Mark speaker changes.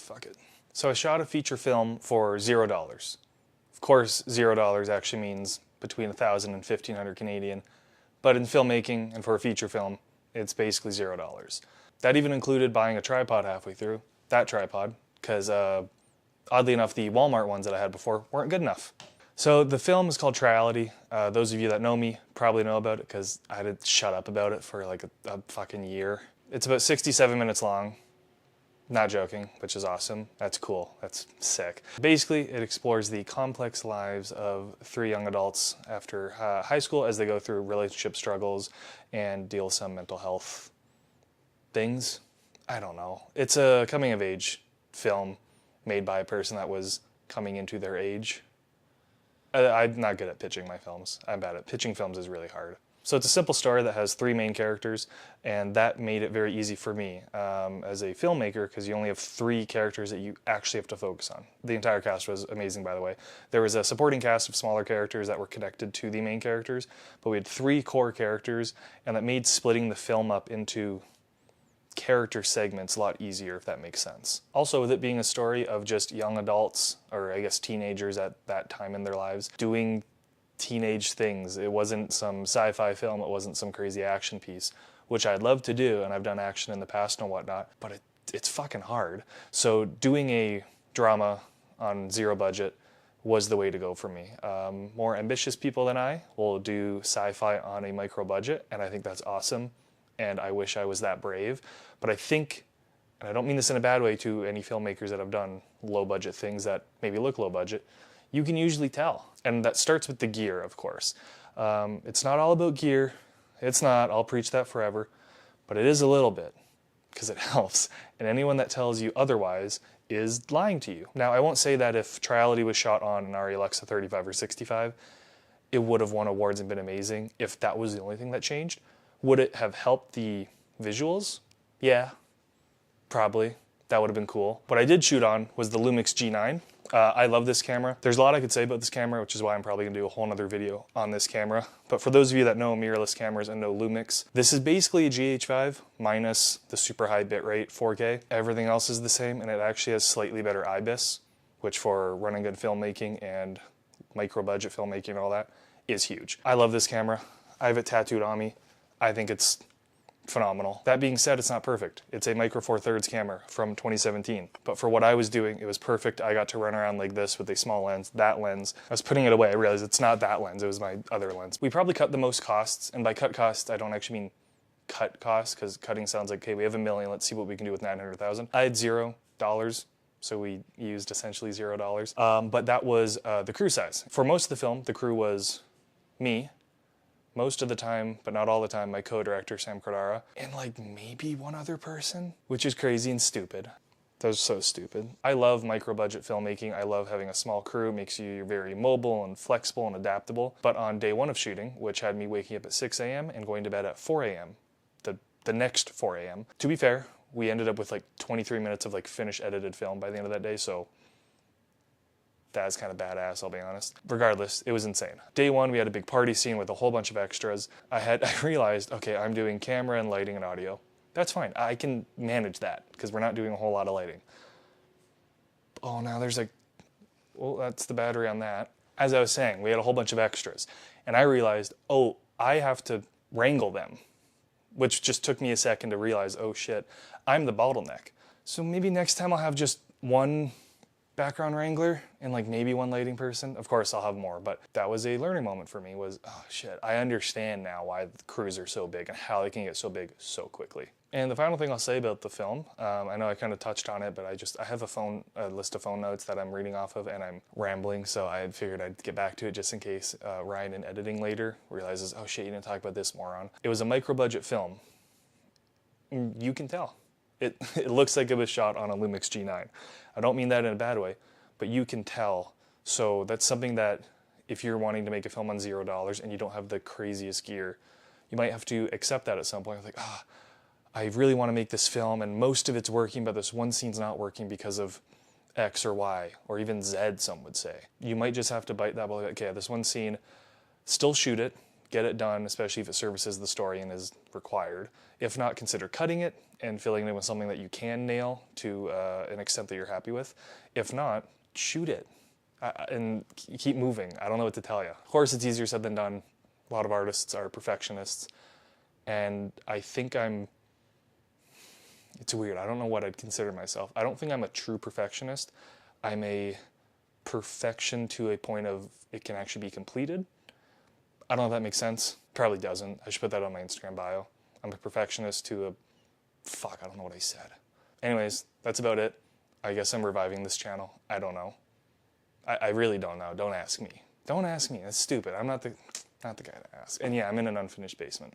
Speaker 1: fuck it. So I shot a feature film for $0. Of course, $0 actually means between 1,000 and 1,500 Canadian, but in filmmaking and for a feature film, it's basically $0. That even included buying a tripod halfway through, that tripod, because oddly enough, the Walmart ones that I had before weren't good enough. So the film is called Triality. Those of you that know me probably know about it because I had to shut up about it for like a fucking year. It's about 67 minutes long. Not joking, which is awesome. That's cool. That's sick. Basically, it explores the complex lives of 3 young adults after high school as they go through relationship struggles and deal with some mental health things. I don't know. It's a coming-of-age film made by a person that was coming into their age. I'm not good at pitching my films. I'm bad at pitching films is really hard. So it's a simple story that has 3 main characters, and that made it very easy for me as a filmmaker because you only have 3 characters that you actually have to focus on. The entire cast was amazing, by the way. There was a supporting cast of smaller characters that were connected to the main characters, but we had 3 core characters, and that made splitting the film up into character segments a lot easier, if that makes sense. Also, with it being a story of just young adults, or I guess teenagers at that time in their lives, doing teenage things. It wasn't some sci-fi film, it wasn't some crazy action piece, which I'd love to do, and I've done action in the past and whatnot, but it's fucking hard. So doing a drama on 0 budget was the way to go for me. More ambitious people than I will do sci-fi on a micro budget, and I think that's awesome. And I wish I was that brave. But I think, and I don't mean this in a bad way to any filmmakers that have done low budget things that maybe look low budget, you can usually tell. And that starts with the gear, of course. It's not all about gear. It's not, I'll preach that forever. But it is a little bit, because it helps. And anyone that tells you otherwise is lying to you. Now, I won't say that if Triality was shot on an ARRI Alexa 35 or 65, it would have won awards and been amazing if that was the only thing that changed. Would it have helped the visuals? Yeah, probably. That would have been cool. What I did shoot on was the Lumix G9. I love this camera. There's a lot I could say about this camera, which is why I'm probably gonna do a whole nother video on this camera. But for those of you that know mirrorless cameras and know Lumix, this is basically a GH5 minus the super high bitrate 4K. Everything else is the same, and it actually has slightly better IBIS, which for running good filmmaking and micro budget filmmaking and all that is huge. I love this camera. I have it tattooed on me. I think it's phenomenal. That being said, it's not perfect. It's a Micro Four Thirds camera from 2017. But for what I was doing, it was perfect. I got to run around like this with a small lens, that lens. I was putting it away. I realized it's not that lens, it was my other lens. We probably cut the most costs, and by cut costs, I don't actually mean cut costs, because cutting sounds like, okay, we have $1 million, let's see what we can do with 900,000. I had $0, so we used essentially $0. But that was the crew size. For most of the film, the crew was me, most of the time, but not all the time, my co-director, Sam Cordara, and like maybe one other person, which is crazy and stupid. That was so stupid. I love micro-budget filmmaking. I love having a small crew. It makes you very mobile and flexible and adaptable. But on day 1 of shooting, which had me waking up at 6 a.m. and going to bed at 4 a.m., the next 4 a.m., to be fair, we ended up with like 23 minutes of like finished edited film by the end of that day, so that's kind of badass, I'll be honest. Regardless, it was insane. Day 1, we had a big party scene with a whole bunch of extras. I realized, okay, I'm doing camera and lighting and audio. That's fine, I can manage that, because we're not doing a whole lot of lighting. Oh, now there's like, well, that's the battery on that. As I was saying, we had a whole bunch of extras, and I realized, oh, I have to wrangle them, which just took me a second to realize, oh shit, I'm the bottleneck. So maybe next time I'll have just one background wrangler and like maybe one lighting person. Of course I'll have more, but that was a learning moment for me was, oh shit, I understand now why the crews are so big and how they can get so big so quickly. And the final thing I'll say about the film, I know I kind of touched on it, but I have a list of phone notes that I'm reading off of, and I'm rambling, so I figured I'd get back to it just in case Ryan in editing later realizes, oh shit, you didn't talk about this, moron. It was a micro-budget film. You can tell. It looks like it was shot on a Lumix G9. I don't mean that in a bad way, but you can tell. So that's something that if you're wanting to make a film on $0 and you don't have the craziest gear, you might have to accept that at some point. Like, I really want to make this film and most of it's working, but this one scene's not working because of X or Y, or even Z, some would say. You might just have to bite that bullet. Okay, this one scene, still shoot it, get it done, especially if it services the story and is required. If not, consider cutting it and filling it in with something that you can nail to an extent that you're happy with. If not, shoot it and keep moving. I don't know what to tell you. Of course, it's easier said than done. A lot of artists are perfectionists, and I think it's weird. I don't know what I'd consider myself. I don't think I'm a true perfectionist. I'm a perfection to a point of it can actually be completed. I don't know if that makes sense. Probably doesn't. I should put that on my Instagram bio. I'm a perfectionist to a... Fuck, I don't know what I said. Anyways, that's about it. I guess I'm reviving this channel. I don't know. I really don't know. Don't ask me. Don't ask me. That's stupid. I'm not the guy to ask. And yeah, I'm in an unfinished basement.